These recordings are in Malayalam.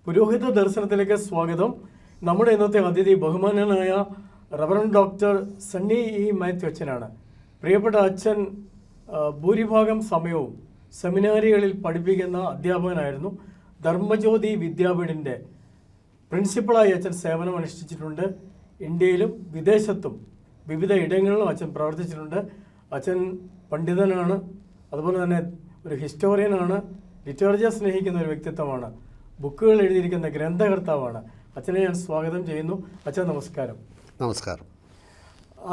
പുരോഹിത ദർശനത്തിലേക്ക് സ്വാഗതം. നമ്മുടെ ഇന്നത്തെ അതിഥി ബഹുമാനനായ reverend doctor Sunny E Mathew അച്ഛനാണ്. പ്രിയപ്പെട്ട അച്ഛൻ ഭൂരിഭാഗം സമയവും സെമിനാരികളിൽ പഠിപ്പിക്കുന്ന അധ്യാപകനായിരുന്നു. ധർമ്മജ്യോതി വിദ്യാപീഠിൻ്റെ പ്രിൻസിപ്പളായി അച്ഛൻ സേവനം അനുഷ്ഠിച്ചിട്ടുണ്ട്. ഇന്ത്യയിലും വിദേശത്തും വിവിധ ഇടങ്ങളിലും അച്ഛൻ പ്രവർത്തിച്ചിട്ടുണ്ട്. അച്ഛൻ പണ്ഡിതനാണ്, അതുപോലെ തന്നെ ഒരു ഹിസ്റ്റോറിയനാണ്, ലിറ്ററേച്ചർ സ്നേഹിക്കുന്ന ഒരു വ്യക്തിത്വമാണ്, ബുക്കുകൾ എഴുതിയിരിക്കുന്ന ഗ്രന്ഥകർത്താവാണ്. അച്ഛനെ ഞാൻ സ്വാഗതം ചെയ്യുന്നു. അച്ഛൻ നമസ്കാരം. നമസ്കാരം.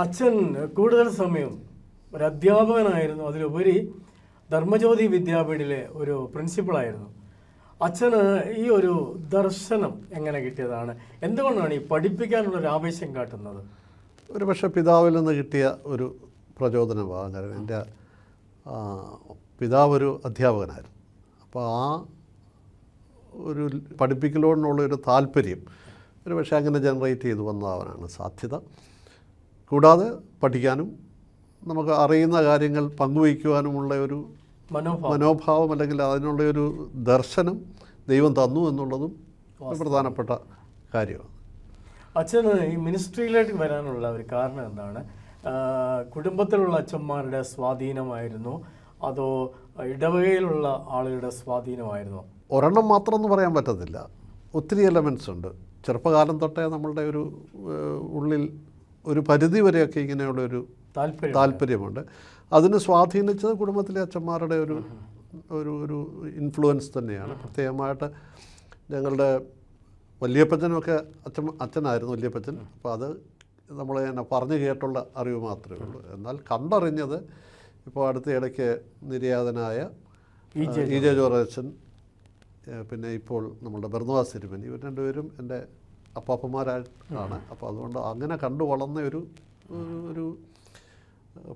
അച്ഛൻ കൂടുതൽ സമയം ഒരു അധ്യാപകനായിരുന്നു, അതിലുപരി ധർമ്മജ്യോതി വിദ്യാപീഠിലെ ഒരു പ്രിൻസിപ്പളായിരുന്നു. അച്ഛന് ഈ ഒരു ദർശനം എങ്ങനെ കിട്ടിയതാണ്? എന്തുകൊണ്ടാണ് ഈ പഠിപ്പിക്കാനുള്ള ഒരു ആവേശം കാട്ടുന്നത്? ഒരു പക്ഷേ പിതാവിൽ നിന്ന് കിട്ടിയ ഒരു പ്രചോദനമാണ്. കാരണം എൻ്റെ പിതാവ് ഒരു അധ്യാപകനായിരുന്നു. അപ്പോൾ ആ ഒരു പഠിപ്പിക്കലോടുള്ളൊരു താല്പര്യം ഒരു പക്ഷേ അങ്ങനെ ജനറേറ്റ് ചെയ്തു വന്നതാവാനാണ് സാധ്യത. കൂടാതെ പഠിക്കാനും നമുക്ക് അറിയുന്ന കാര്യങ്ങൾ പങ്കുവയ്ക്കുവാനുമുള്ള ഒരു മനോഭാവം അല്ലെങ്കിൽ അതിനുള്ള ഒരു ദർശനം ദൈവം തന്നു എന്നുള്ളതും പ്രധാനപ്പെട്ട കാര്യമാണ്. അച്ഛന് ഈ മിനിസ്ട്രിയിലേക്ക് വരാനുള്ള ഒരു കാരണം എന്താണ്? കുടുംബത്തിലുള്ള അച്ഛന്മാരുടെ സ്വാധീനമായിരുന്നു, അതോ ഇടവകയിലുള്ള ആളുകളുടെ സ്വാധീനമായിരുന്നു? ഒരെണ്ണം മാത്രം എന്ന് പറയാൻ പറ്റത്തില്ല, ഒത്തിരി എലമെൻറ്റ്സ് ഉണ്ട്. ചെറുപ്പകാലം തൊട്ടേ നമ്മളുടെ ഒരു ഉള്ളിൽ ഒരു പരിധി വരെയൊക്കെ ഇങ്ങനെയുള്ളൊരു താല്പര്യമുണ്ട്. അതിന് സ്വാധീനിച്ചത് കുടുംബത്തിലെ അച്ഛന്മാരുടെ ഒരു ഒരു ഒരു ഇൻഫ്ലുവൻസ് തന്നെയാണ്. പ്രത്യേകമായിട്ട് ഞങ്ങളുടെ വല്യപ്പച്ചനുമൊക്കെ അച്ഛനായിരുന്നു വല്യപ്പച്ചൻ. അപ്പോൾ അത് നമ്മൾ തന്നെ പറഞ്ഞു കേട്ടുള്ള അറിവ് മാത്രമേ ഉള്ളൂ. എന്നാൽ കണ്ടറിഞ്ഞത് ഇപ്പോൾ അടുത്ത ഇടയ്ക്ക് നിര്യാതനായ ഇ ജെ ജോർജ് അച്ഛൻ, പിന്നെ ഇപ്പോൾ നമ്മളുടെ ബർന്നവാസ് തിരുമേനി, ഇവർ രണ്ടുപേരും എൻ്റെ അപ്പാപ്പന്മാരാണ്. അപ്പോൾ അതുകൊണ്ട് അങ്ങനെ കണ്ടു വളർന്ന ഒരു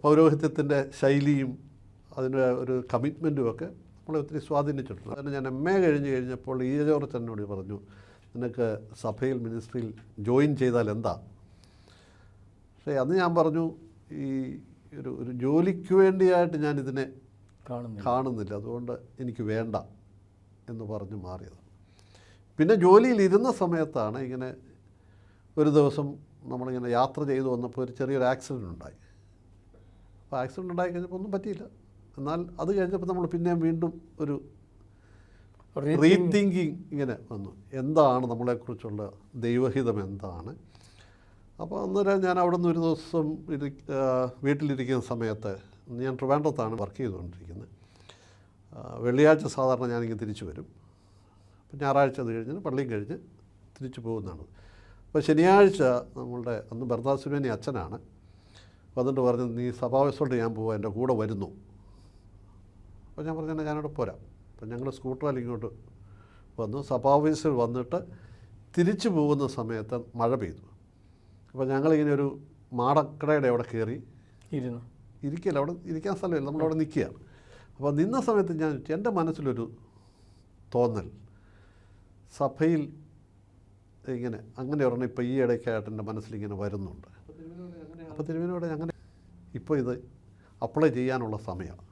പൗരോഹിത്യത്തിൻ്റെ ശൈലിയും അതിൻ്റെ ഒരു കമ്മിറ്റ്മെൻറ്റും ഒക്കെ നമ്മളെ ഒത്തിരി സ്വാധീനിച്ചിട്ടുണ്ട്. അതിന് ഞാൻ MA കഴിഞ്ഞപ്പോൾ ഇ ജെ ജോർജ് എന്നോട് പറഞ്ഞു, നിനക്ക് സഭയിൽ മിനിസ്ട്രിയിൽ ജോയിൻ ചെയ്താൽ എന്താ? പക്ഷേ അന്ന് ഞാൻ പറഞ്ഞു, ഈ ഒരു ജോലിക്ക് വേണ്ടിയായിട്ട് ഞാനിതിനെ കാണുന്നില്ല, അതുകൊണ്ട് എനിക്ക് വേണ്ട എന്ന് പറഞ്ഞ് മാറിയത്. പിന്നെ ജോലിയിൽ ഇരുന്ന സമയത്താണ് ഇങ്ങനെ ഒരു ദിവസം നമ്മളിങ്ങനെ യാത്ര ചെയ്തു വന്നപ്പോൾ ഒരു ചെറിയൊരു ആക്സിഡൻ്റ് ഉണ്ടായി. അപ്പോൾ ആക്സിഡൻ്റ് ഉണ്ടായി കഴിഞ്ഞപ്പോൾ ഒന്നും പറ്റിയില്ല. എന്നാൽ അത് കഴിഞ്ഞപ്പോൾ നമ്മൾ പിന്നെയും വീണ്ടും ഒരു റീതിങ്കിങ് ഇങ്ങനെ വന്നു, എന്താണ് നമ്മളെക്കുറിച്ചുള്ള ദൈവഹിതം എന്താണ്? അപ്പോൾ അന്നേരം ഞാൻ അവിടെ നിന്ന് ഒരു ദിവസം വീട്ടിലിരിക്കുന്ന സമയത്ത്, ഞാൻ ട്രിവാൻഡ്രത്താണ് വർക്ക് ചെയ്തുകൊണ്ടിരിക്കുന്നത്. വെള്ളിയാഴ്ച സാധാരണ ഞാനിങ്ങനെ തിരിച്ചു വരും. അപ്പോൾ ഞായറാഴ്ച അത് കഴിഞ്ഞ് പള്ളിയും കഴിഞ്ഞ് തിരിച്ചു പോകുന്നതാണ്. അപ്പോൾ ശനിയാഴ്ച നമ്മളുടെ അന്ന് ബർന്നവാസ് തിരുമേനി അച്ഛനാണ്. അപ്പോൾ അതുകൊണ്ട് പറഞ്ഞു, നീ സഭാവസോട്ട് ഞാൻ പോവാം, എൻ്റെ കൂടെ വരുന്നു. അപ്പോൾ ഞാൻ പറഞ്ഞു, ഞാനവിടെ പോരാം. അപ്പോൾ ഞങ്ങൾ സ്കൂട്ടറിൽ ഇങ്ങോട്ട് വന്നു. സഭാവീസിൽ വന്നിട്ട് തിരിച്ചു പോകുന്ന സമയത്ത് മഴ പെയ്തു. അപ്പോൾ ഞങ്ങളിങ്ങനെ ഒരു മാടക്കടയുടെ അവിടെ കയറി ഇരിക്കില്ല, അവിടെ ഇരിക്കാൻ സ്ഥലമില്ല, നമ്മളവിടെ നിൽക്കുകയാണ്. അപ്പോൾ നിന്ന സമയത്ത് ഞാൻ എൻ്റെ മനസ്സിലൊരു തോന്നൽ, സഭയിൽ ഇങ്ങനെ അങ്ങനെ ഒരെണ്ണം ഇപ്പോൾ ഈ ഇടയ്ക്കായിട്ട് എൻ്റെ മനസ്സിലിങ്ങനെ വരുന്നുണ്ട്. അപ്പോൾ തിരുമേനിയോട് അങ്ങനെ ഇപ്പോൾ ഇത് അപ്ലൈ ചെയ്യാനുള്ള സമയമാണ്.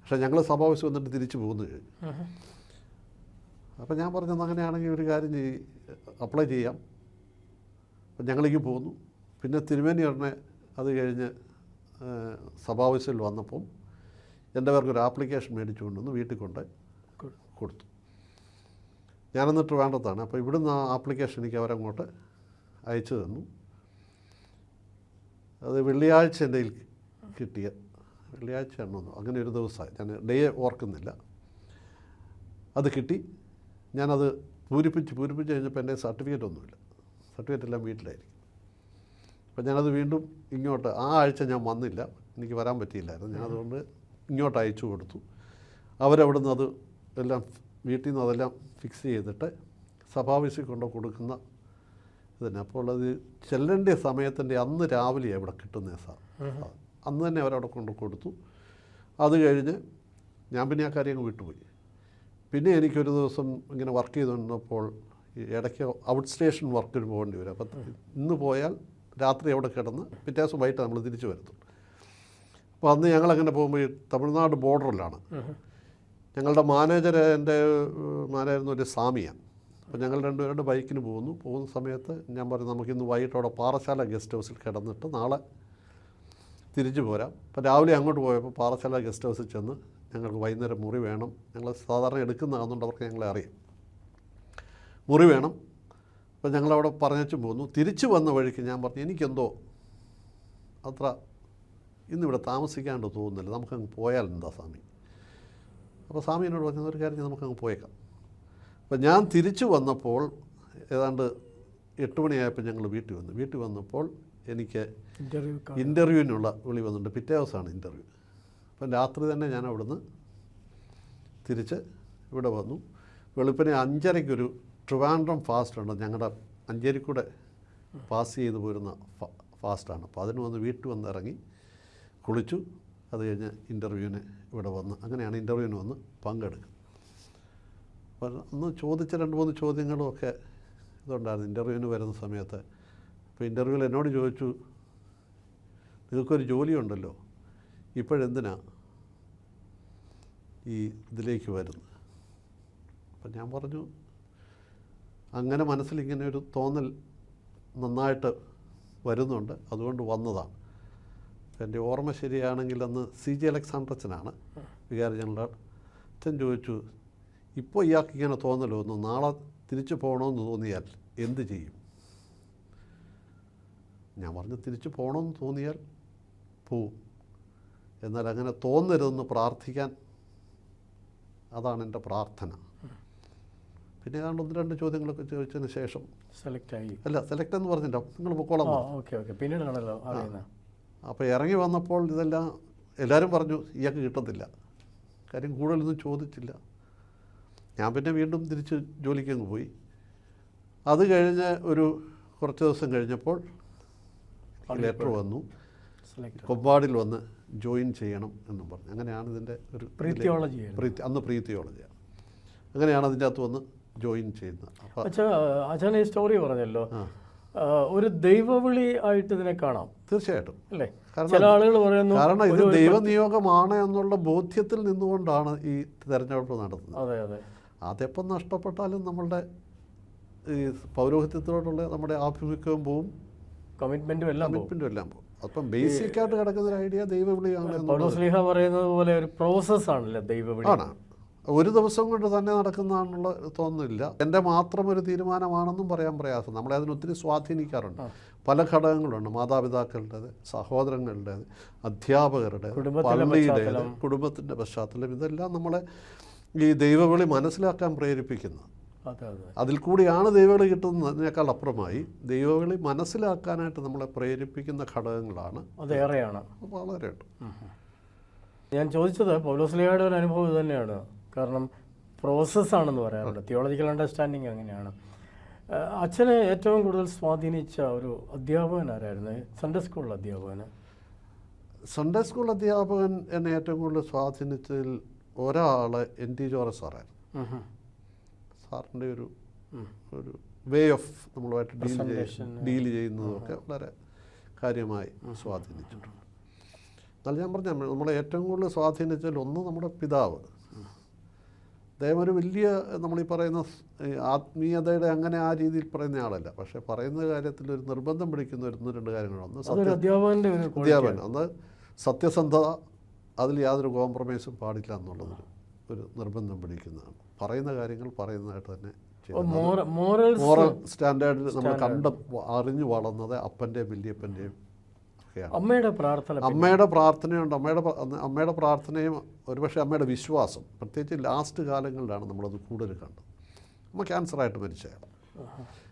പക്ഷേ ഞങ്ങൾ സഭാവീസ് വന്നിട്ട് തിരിച്ചു പോകുന്നു കഴിഞ്ഞു. അപ്പോൾ ഞാൻ പറഞ്ഞത്, അങ്ങനെയാണെങ്കിൽ ഒരു കാര്യം അപ്ലൈ ചെയ്യാം. അപ്പം ഞങ്ങളിങ്ങ് പോന്നു. പിന്നെ തിരുമേനി ഉടനെ അത് കഴിഞ്ഞ് സഭാവീസിൽ വന്നപ്പം എൻ്റെ പേർക്കൊരു ആപ്ലിക്കേഷൻ മേടിച്ചു കൊണ്ടുവന്ന് വീട്ടിൽ കൊണ്ട് കൊടുത്തു. ഞാനെന്ന് ട്രിവാൻഡ്രത്താണ്. അപ്പോൾ ഇവിടുന്ന് ആ ആപ്ലിക്കേഷൻ എനിക്ക് അവരങ്ങോട്ട് അയച്ചു തന്നു. അത് വെള്ളിയാഴ്ച എൻ്റെ കയ്യിൽ കിട്ടിയ, വെള്ളിയാഴ്ചയാണോ അങ്ങനെ ഒരു ദിവസമായി, ഞാൻ ഡേ ഓർക്കുന്നില്ല. അത് കിട്ടി. ഞാനത് പൂരിപ്പിച്ച് കഴിഞ്ഞപ്പോൾ എൻ്റെ സർട്ടിഫിക്കറ്റ് ഒന്നുമില്ല, സർട്ടിഫിക്കറ്റ് എല്ലാം വീട്ടിലായിരിക്കും. അപ്പോൾ ഞാനത് വീണ്ടും ഇങ്ങോട്ട്, ആ ആഴ്ച ഞാൻ വന്നില്ല, എനിക്ക് വരാൻ പറ്റിയില്ലായിരുന്നു. ഞാനതുകൊണ്ട് ഇങ്ങോട്ട് അയച്ചു കൊടുത്തു. അവരവിടെ നിന്ന് അത് എല്ലാം വീട്ടിൽ നിന്ന് അതെല്ലാം ഫിക്സ് ചെയ്തിട്ട് സഭാവീസിൽ കൊണ്ട് കൊടുക്കുന്ന ഇതിന്. അപ്പോൾ അത് ചെല്ലേണ്ട സമയത്തിൻ്റെ അന്ന് രാവിലെ അവിടെ കിട്ടുന്ന അന്ന് തന്നെ അവരവിടെ കൊണ്ട് കൊടുത്തു. അത് കഴിഞ്ഞ് ഞാൻ പിന്നെ ആ കാര്യം അങ്ങ് വിട്ടുപോയി. പിന്നെ എനിക്കൊരു ദിവസം ഇങ്ങനെ വർക്ക് ചെയ്തുകൊണ്ടിരുന്നപ്പോൾ ഇടയ്ക്ക് ഔട്ട് സ്റ്റേഷൻ വർക്കിന് പോകേണ്ടി വരും. അപ്പം ഇന്ന് പോയാൽ രാത്രി അവിടെ കിടന്ന് പിറ്റേ ദിവസം വൈകിട്ട് നമ്മൾ തിരിച്ചു വരത്തുള്ളൂ. അപ്പോൾ അന്ന് ഞങ്ങളങ്ങനെ പോകുമ്പോൾ തമിഴ്നാട് ബോർഡറിലാണ്. ഞങ്ങളുടെ മാനേജർ, എൻ്റെ മാനേജർ ഒരു സ്വാമിയാണ്. അപ്പോൾ ഞങ്ങൾ രണ്ടുപേരുടെ ബൈക്കിന് പോകുന്ന സമയത്ത് ഞാൻ പറഞ്ഞു നമുക്കിന്ന് വൈകിട്ട് അവിടെ പാറശാല ഗസ്റ്റ് ഹൗസിൽ കിടന്നിട്ട് നാളെ തിരിച്ചു പോരാം. അപ്പോൾ രാവിലെ അങ്ങോട്ട് പോയപ്പോൾ പാറശാല ഗസ്റ്റ് ഹൗസിൽ ചെന്ന് ഞങ്ങൾക്ക് വൈകുന്നേരം മുറി വേണം, ഞങ്ങൾ സാധാരണ എടുക്കുന്നതാണെന്നുകൊണ്ട് അവർക്ക് ഞങ്ങളെ അറിയാം, മുറി വേണം. അപ്പോൾ ഞങ്ങളവിടെ പറഞ്ഞും പോന്നു. തിരിച്ചു വന്ന വഴിക്ക് ഞാൻ പറഞ്ഞു എനിക്കെന്തോ അത്ര ഇന്നിവിടെ താമസിക്കാണ്ട് തോന്നുന്നില്ല, നമുക്കങ്ങ് പോയാൽ എന്താ സ്വാമി. അപ്പോൾ സ്വാമി എന്നോട് പറഞ്ഞ ഒരു കാര്യം നമുക്കങ്ങ് പോയേക്കാം. അപ്പോൾ ഞാൻ തിരിച്ചു വന്നപ്പോൾ ഏതാണ്ട് 8 മണിയായപ്പോൾ ഞങ്ങൾ വീട്ടിൽ വന്നപ്പോൾ എനിക്ക് ഇൻ്റർവ്യൂവിനുള്ള വിളി വന്നിട്ടുണ്ട്. പിറ്റേ ദിവസമാണ് ഇൻ്റർവ്യൂ. അപ്പം രാത്രി തന്നെ ഞാൻ അവിടുന്ന് തിരിച്ച് ഇവിടെ വന്നു. വെളുപ്പിനെ 5:30 ട്രിവാൻഡ്രം ഫാസ്റ്റ് ഉണ്ട്, ഞങ്ങളുടെ മഞ്ചേരിക്കൂടെ പാസ് ചെയ്ത് പോരുന്ന ഫാസ്റ്റാണ്. അപ്പോൾ അതിന് വീട്ടിൽ വന്ന് ഇറങ്ങി കുളിച്ചു. അത് കഴിഞ്ഞ് ഇൻ്റർവ്യൂവിന് ഇവിടെ വന്ന് അങ്ങനെയാണ് ഇൻ്റർവ്യൂവിന് വന്ന് പങ്കെടുക്കുന്നത്. അപ്പോൾ അന്ന് ചോദിച്ച 2-3 ചോദ്യങ്ങളും ഒക്കെ ഇതുണ്ടായിരുന്നു ഇൻ്റർവ്യൂവിന് വരുന്ന സമയത്ത്. അപ്പോൾ ഇൻ്റർവ്യൂവിൽ എന്നോട് ചോദിച്ചു നിങ്ങൾക്കൊരു ജോലിയുണ്ടല്ലോ, ഇപ്പോഴെന്തിനാ ഈ ഇതിലേക്ക് വരുന്നത്? അപ്പം ഞാൻ പറഞ്ഞു അങ്ങനെ മനസ്സിലിങ്ങനെ ഒരു തോന്നൽ നന്നായിട്ട് വരുന്നുണ്ട്, അതുകൊണ്ട് വന്നതാണ്. എൻ്റെ ഓർമ്മ ശരിയാണെങ്കിൽ അന്ന് CJ അലക്സാണ്ടറച്ചനാണ് വികാരി ജനറൽ. അച്ഛൻ ചോദിച്ചു ഇപ്പോൾ ഇയാൾക്ക് ഇങ്ങനെ തോന്നലോ ഒന്ന്, നാളെ തിരിച്ചു പോകണമെന്ന് തോന്നിയാൽ എന്ത് ചെയ്യും? ഞാൻ പറഞ്ഞു തിരിച്ചു പോകണമെന്ന് തോന്നിയാൽ പോവും, എന്നാൽ അങ്ങനെ തോന്നരുതെന്ന് പ്രാർത്ഥിക്കാൻ, അതാണ് എൻ്റെ പ്രാർത്ഥന. പിന്നെ ഏതാണ്ട് 1-2 ചോദ്യങ്ങളൊക്കെ ചോദിച്ചതിന് ശേഷം സെലക്ട് എന്ന് പറഞ്ഞില്ല, നിങ്ങൾ പൊക്കോളാം. പിന്നീടാണല്ലോ. അപ്പോൾ ഇറങ്ങി വന്നപ്പോൾ ഇതെല്ലാം എല്ലാവരും പറഞ്ഞു ഇയാൾക്ക് കിട്ടത്തില്ല, കാര്യം കൂടുതലൊന്നും ചോദിച്ചില്ല. ഞാൻ പിന്നെ വീണ്ടും തിരിച്ച് ജോലിക്കങ്ങ് പോയി. അത് കഴിഞ്ഞ് കുറച്ച് ദിവസം കഴിഞ്ഞപ്പോൾ ലെറ്റർ വന്നു, കൊമ്പാടിൽ വന്ന് ജോയിൻ ചെയ്യണം എന്നും പറഞ്ഞു. അങ്ങനെയാണ് ഇതിൻ്റെ ഒരു അന്ന് പ്രീതിയോളജിയാണ്, അങ്ങനെയാണ് അതിൻ്റെ അകത്ത് വന്ന് ജോയിൻ ചെയ്യുന്നത്. അച്ഛൻ ഈ സ്റ്റോറി പറഞ്ഞല്ലോ, ഒരു ദൈവവിളി ആയിട്ട് ഇതിനെ കാണാം. തീർച്ചയായിട്ടും അല്ലേ? ചില ആളുകൾ പറയുന്നു കാരണം ഇത് ദൈവനിയോഗമാണ് എന്നുള്ള ബോധ്യത്തിൽ നിന്നുകൊണ്ടാണ് ഈ തെരഞ്ഞെടുപ്പ് നടത്തുന്നത്. അതെ അതെ. അതെപ്പം നഷ്ടപ്പെട്ടാലും നമ്മളുടെ ഈ പൗരോഹിത്യത്തോടുള്ള നമ്മുടെ ആഭിമുഖ്യവും പോവും, കമ്മിറ്റ്മെൻറ്റും എല്ലാം പോകും. അപ്പം ബേസിക്കായിട്ട് കിടക്കുന്ന ഒരു ഐഡിയ ദൈവവിളിയാണ്. പൗലോസ് പറയുന്നത് പോലെ ഒരു പ്രോസസ്സാണല്ലേ ദൈവവിളി. ആണ്, ഒരു ദിവസം കൊണ്ട് തന്നെ നടക്കുന്നതാണെന്നുള്ള തോന്നുന്നില്ല. എൻ്റെ മാത്രം ഒരു തീരുമാനമാണെന്നും പറയാൻ പ്രയാസം. നമ്മളെ അതിനൊത്തിരി സ്വാധീനിക്കാറുണ്ട്. പല ഘടകങ്ങളുണ്ട്, മാതാപിതാക്കളുടേത്, സഹോദരങ്ങളുടേത്, അധ്യാപകരുടേത്, പള്ളിയുടേത്, കുടുംബത്തിൻ്റെ പശ്ചാത്തലം, ഇതെല്ലാം നമ്മളെ ഈ ദൈവവിളി മനസ്സിലാക്കാൻ പ്രേരിപ്പിക്കുന്നത്. അതിൽ കൂടിയാണ് ദൈവവിളി കിട്ടുന്നതിനേക്കാൾ അപ്പുറമായി ദൈവവിളി മനസ്സിലാക്കാനായിട്ട് നമ്മളെ പ്രേരിപ്പിക്കുന്ന ഘടകങ്ങളാണ്. അതേറെയാണ്, വളരെയുണ്ട്. ഞാൻ ചോദിച്ചത് പൗലോസ്ലീഹയുടെ ഒരു അനുഭവം ഇത് തന്നെയാണ്. കാരണം പ്രോസസ്സാണെന്ന് പറയാറുണ്ട്, തിയോളജിക്കൽ അണ്ടർസ്റ്റാൻഡിങ് അങ്ങനെയാണ്. അച്ഛനെ ഏറ്റവും കൂടുതൽ സ്വാധീനിച്ച ഒരു അധ്യാപകൻ ആരായിരുന്നു? സൺഡേ സ്കൂൾ അധ്യാപകന്. സൺഡേ സ്കൂൾ അധ്യാപകൻ എന്നെ ഏറ്റവും കൂടുതൽ സ്വാധീനിച്ചതിൽ ഒരാൾ NT ജോർജ് സാറായിരുന്നു. സാറിൻ്റെ ഒരു വേ ഓഫ് നമ്മളുമായിട്ട് ഡീൽ ചെയ്യുന്നതൊക്കെ വളരെ കാര്യമായി സ്വാധീനിച്ചിട്ടുണ്ട്. എന്നാൽ ഞാൻ പറഞ്ഞ നമ്മളെ ഏറ്റവും കൂടുതൽ സ്വാധീനിച്ചാൽ ഒന്ന് നമ്മുടെ പിതാവ്. അദ്ദേഹം ഒരു വലിയ നമ്മളീ പറയുന്ന ആത്മീയതയുടെ അങ്ങനെ ആ രീതിയിൽ പറയുന്ന ആളല്ല, പക്ഷേ പറയുന്ന കാര്യത്തിൽ ഒരു നിർബന്ധം പിടിക്കുന്ന 1-2 കാര്യങ്ങളാണ്. അധ്യാപകൻ ഒന്ന് സത്യസന്ധത, അതിൽ യാതൊരു കോംപ്രമൈസും പാടില്ല എന്നുള്ളത് ഒരു നിർബന്ധം പിടിക്കുന്നതാണ്. പറയുന്ന കാര്യങ്ങൾ പറയുന്നതായിട്ട് തന്നെ മോറൽ സ്റ്റാൻഡേർഡിൽ നമ്മൾ അറിഞ്ഞു വളർന്നത് അപ്പൻ്റെയും വല്യപ്പൻ്റെയും ഒക്കെയാണ്. അമ്മയുടെ പ്രാർത്ഥനയുണ്ട്. അമ്മയുടെ പ്രാർത്ഥനയും ഒരുപക്ഷെ അമ്മയുടെ വിശ്വാസം, പ്രത്യേകിച്ച് ലാസ്റ്റ് കാലങ്ങളിലാണ് നമ്മളത് കൂടുതൽ കണ്ടത്. അമ്മ ക്യാൻസറായിട്ട് മരിച്ചതാണ്.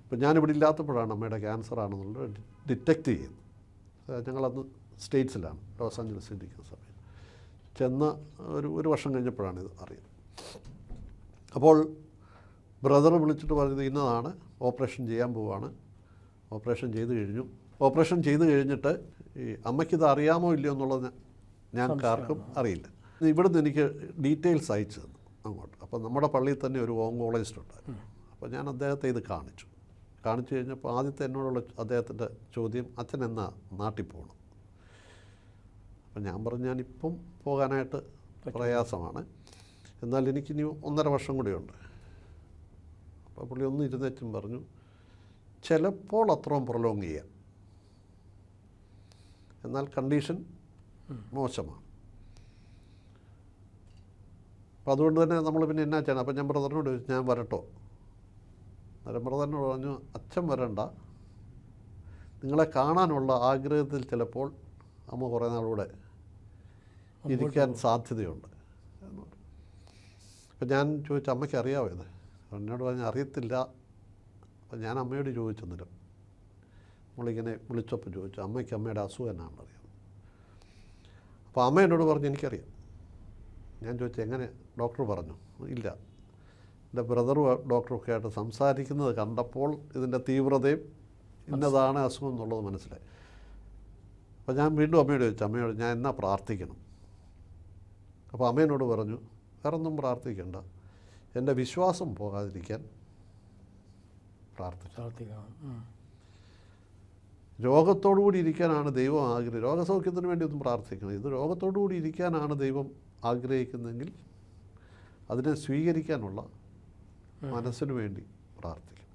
ഇപ്പം ഞാനിവിടെ ഇല്ലാത്തപ്പോഴാണ് അമ്മയുടെ ക്യാൻസറാണെന്നുള്ളത് ഡിറ്റക്റ്റ് ചെയ്യുന്നത്. ഞങ്ങളന്ന് സ്റ്റേറ്റ്സിലാണ്, ലോസ് ആഞ്ചലസിൽ ഇരിക്കുന്ന സമയം. ചെന്ന് ഒരു വർഷം കഴിഞ്ഞപ്പോഴാണ് ഇത് അറിയുന്നത്. അപ്പോൾ ബ്രദർ വിളിച്ചിട്ട് പറഞ്ഞത് ഇന്നതാണ്, ഓപ്പറേഷൻ ചെയ്യാൻ പോവാണ്. ഓപ്പറേഷൻ ചെയ്ത് കഴിഞ്ഞിട്ട് ഈ അമ്മയ്ക്കിത് അറിയാമോ ഇല്ലയോ എന്നുള്ളത് ഞങ്ങൾക്ക് ആർക്കും അറിയില്ല. ഇവിടുന്ന് എനിക്ക് ഡീറ്റെയിൽസ് അയച്ചു തന്നു അങ്ങോട്ട്. അപ്പോൾ നമ്മുടെ പള്ളിയിൽ തന്നെ ഒരു ഓങ്കോളജിസ്റ്റ് ഉണ്ടായിരുന്നു. അപ്പോൾ ഞാൻ അദ്ദേഹത്തെ ഇത് കാണിച്ചു കഴിഞ്ഞപ്പോൾ ആദ്യത്തെ എന്നോടുള്ള അദ്ദേഹത്തിൻ്റെ ചോദ്യം, അച്ഛൻ എന്നാ നാട്ടിൽ പോകണം? അപ്പം ഞാൻ പറഞ്ഞു ഞാനിപ്പം പോകാനായിട്ട് പ്രയാസമാണ്, എന്നാൽ എനിക്കിനി 1.5 വർഷം കൂടിയുണ്ട്. അപ്പോൾ പുള്ളി ഒന്ന് ഇരുന്നേച്ചും പറഞ്ഞു, ചിലപ്പോൾ അത്രയും പ്രൊലോങ് ചെയ്യാം, എന്നാൽ കണ്ടീഷൻ മോശമാണ്. അപ്പോൾ അതുകൊണ്ട് തന്നെ നമ്മൾ പിന്നെ എന്നാ ചെയ്യണം? അപ്പം ഞാൻ ബ്രദറിനോട് ചോദിച്ചു, ഞാൻ വരട്ടോ? അന്നേരം ബ്രദറിനോട് പറഞ്ഞു, അച്ഛൻ വരണ്ട, നിങ്ങളെ കാണാനുള്ള ആഗ്രഹത്തിൽ ചിലപ്പോൾ അമ്മ കുറേ നാളൂടെ ഇരിക്കാൻ സാധ്യതയുണ്ട്. അപ്പം ഞാൻ ചോദിച്ചു, അമ്മയ്ക്ക് അറിയാമോ ഇത്? എന്നോട് പറഞ്ഞാൽ അറിയത്തില്ല. അപ്പം ഞാൻ അമ്മയോട് ചോദിച്ചെന്നില്ല, നമ്മളിങ്ങനെ വിളിച്ചപ്പോൾ ചോദിച്ചു, അമ്മയ്ക്ക് അമ്മയുടെ അസുഖം എന്നാണ് അറിയാം. അപ്പോൾ അമ്മ എന്നോട് പറഞ്ഞു, എനിക്കറിയാം. ഞാൻ ചോദിച്ചു, എങ്ങനെ? ഡോക്ടർ പറഞ്ഞു, ഇല്ല, എൻ്റെ ബ്രദറും ഡോക്ടറൊക്കെ ആയിട്ട് സംസാരിക്കുന്നത് കണ്ടപ്പോൾ ഇതിൻ്റെ തീവ്രതയും ഇന്നതാണ് അസുഖം എന്നുള്ളത് മനസ്സിലായി. അപ്പോൾ ഞാൻ വീണ്ടും അമ്മയോട് ചോദിച്ചു, അമ്മയോട് ഞാൻ എന്നാ പ്രാർത്ഥിക്കണം? അപ്പോൾ അമ്മേനോട് പറഞ്ഞു, വേറൊന്നും പ്രാർത്ഥിക്കണ്ട, എൻ്റെ വിശ്വാസം പോകാതിരിക്കാൻ പ്രാർത്ഥിക്കണം. രോഗത്തോടുകൂടി ഇരിക്കാനാണ് ദൈവം ആഗ്രഹിക്കുന്നത്. രോഗസൗഖ്യത്തിന് വേണ്ടി ഒന്നും പ്രാർത്ഥിക്കണം. ഇത് രോഗത്തോടുകൂടി ഇരിക്കാനാണ് ദൈവം ആഗ്രഹിക്കുന്നതെങ്കിൽ അതിനെ സ്വീകരിക്കാനുള്ള മനസ്സിന് വേണ്ടി പ്രാർത്ഥിക്കണം.